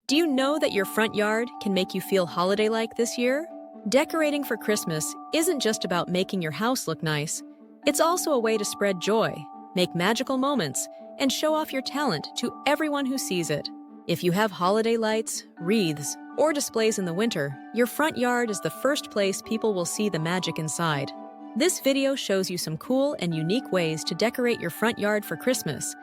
Do you know that your front yard can make you feel holiday-like this year? Decorating for Christmas isn't just about making your house look nice. It's also a way to spread joy, make magical moments, and show off your talent to everyone who sees it. If you have holiday lights, wreaths, or displays in the winter, your front yard is the first place people will see the magic inside. This video shows you some cool and unique ways to decorate your front yard for Christmas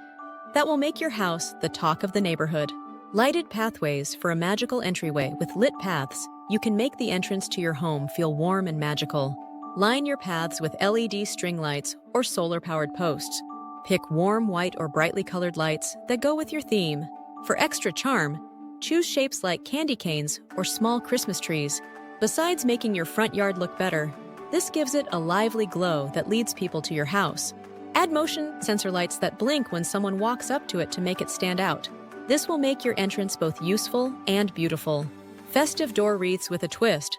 that will make your house the talk of the neighborhood. Lighted pathways for a magical entryway with lit paths. You can make the entrance to your home feel warm and magical. Line your paths with LED string lights or solar-powered posts. Pick warm white or brightly colored lights that go with your theme. For extra charm, choose shapes like candy canes or small Christmas trees. Besides making your front yard look better, this gives it a lively glow that leads people to your house. Add motion sensor lights that blink when someone walks up to it to make it stand out. This will make your entrance both useful and beautiful. Festive door wreaths with a twist.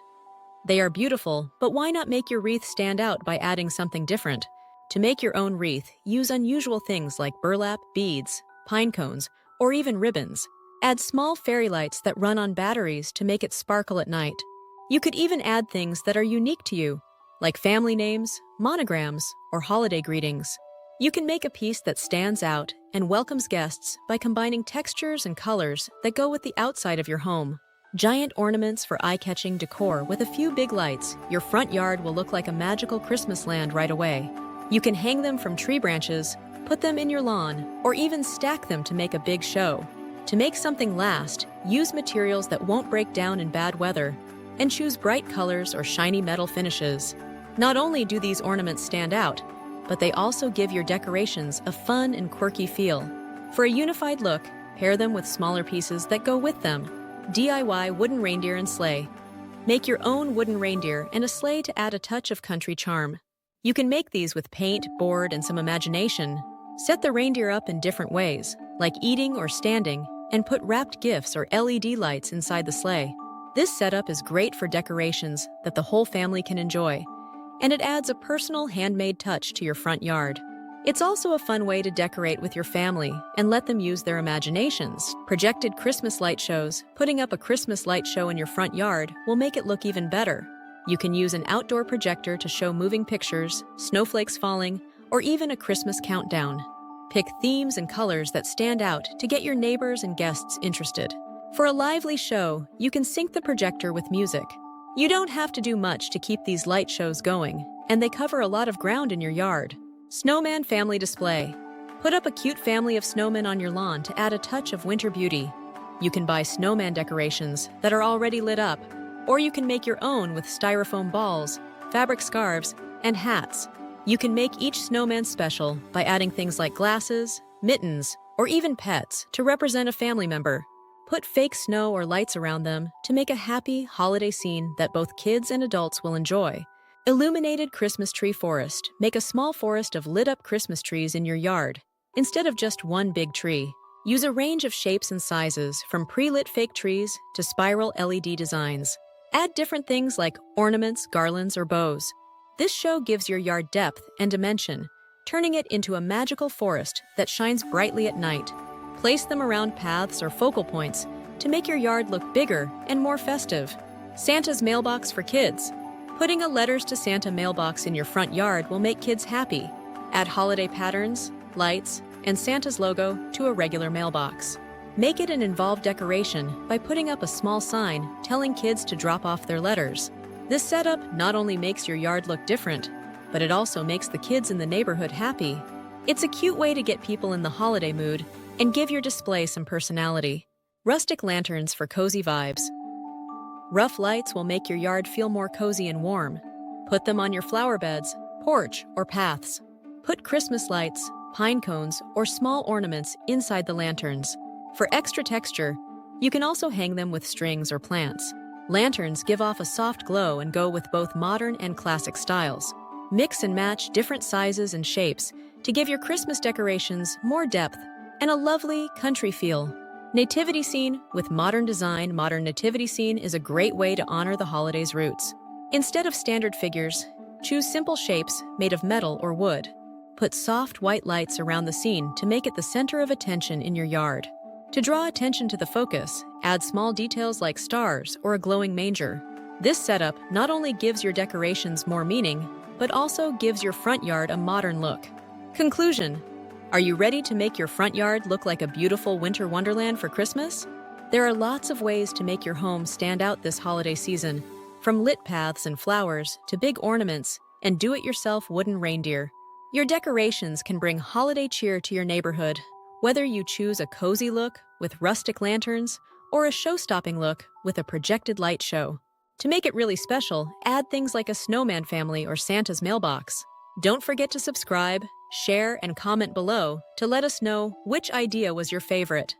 They are beautiful, but why not make your wreath stand out by adding something different? To make your own wreath, use unusual things like burlap, beads, pine cones, or even ribbons. Add small fairy lights that run on batteries to make it sparkle at night. You could even add things that are unique to you, like family names, monograms, or holiday greetings. You can make a piece that stands out and welcomes guests by combining textures and colors that go with the outside of your home. Giant ornaments for eye-catching decor with a few big lights, your front yard will look like a magical Christmas land right away. You can hang them from tree branches, put them in your lawn, or even stack them to make a big show. To make something last, use materials that won't break down in bad weather, and choose bright colors or shiny metal finishes. Not only do these ornaments stand out, but they also give your decorations a fun and quirky feel. For a unified look, pair them with smaller pieces that go with them. DIY wooden reindeer and sleigh. Make your own wooden reindeer and a sleigh to add a touch of country charm. You can make these with paint, board, and some imagination. Set the reindeer up in different ways, like eating or standing, and put wrapped gifts or LED lights inside the sleigh. This setup is great for decorations that the whole family can enjoy, and it adds a personal handmade touch to your front yard. It's also a fun way to decorate with your family and let them use their imaginations. Projected Christmas light shows. Putting up a Christmas light show in your front yard will make it look even better. You can use an outdoor projector to show moving pictures, snowflakes falling, or even a Christmas countdown. Pick themes and colors that stand out to get your neighbors and guests interested. For a lively show, you can sync the projector with music. You don't have to do much to keep these light shows going, and they cover a lot of ground in your yard. Snowman family display. Put up a cute family of snowmen on your lawn to add a touch of winter beauty. You can buy snowman decorations that are already lit up, or you can make your own with styrofoam balls, fabric scarves, and hats. You can make each snowman special by adding things like glasses, mittens, or even pets to represent a family member. Put fake snow or lights around them to make a happy holiday scene that both kids and adults will enjoy. Illuminated Christmas tree forest. Make a small forest of lit-up Christmas trees in your yard. Instead of just one big tree, use a range of shapes and sizes, from pre-lit fake trees to spiral LED designs. Add different things like ornaments, garlands, or bows. This show gives your yard depth and dimension, turning it into a magical forest that shines brightly at night. Place them around paths or focal points to make your yard look bigger and more festive. Santa's mailbox for kids. Putting a Letters to Santa mailbox in your front yard will make kids happy. Add holiday patterns, lights, and Santa's logo to a regular mailbox. Make it an involved decoration by putting up a small sign telling kids to drop off their letters. This setup not only makes your yard look different, but it also makes the kids in the neighborhood happy. It's a cute way to get people in the holiday mood and give your display some personality. Rustic lanterns for cozy vibes. Rough lights will make your yard feel more cozy and warm. Put them on your flower beds, porch, or paths. Put Christmas lights, pine cones, or small ornaments inside the lanterns. For extra texture, you can also hang them with strings or plants. Lanterns give off a soft glow and go with both modern and classic styles. Mix and match different sizes and shapes to give your Christmas decorations more depth and a lovely country feel. Nativity scene with modern design. Modern nativity scene is a great way to honor the holidays' roots. Instead of standard figures, choose simple shapes made of metal or wood. Put soft white lights around the scene to make it the center of attention in your yard. To draw attention to the focus, add small details like stars or a glowing manger. This setup not only gives your decorations more meaning, but also gives your front yard a modern look. Conclusion: are you ready to make your front yard look like a beautiful winter wonderland for Christmas? There are lots of ways to make your home stand out this holiday season, from lit paths and flowers to big ornaments and do-it-yourself wooden reindeer. Your decorations can bring holiday cheer to your neighborhood, whether you choose a cozy look with rustic lanterns or a show-stopping look with a projected light show. To make it really special, add things like a snowman family or Santa's mailbox. Don't forget to subscribe, share, and comment below to let us know which idea was your favorite.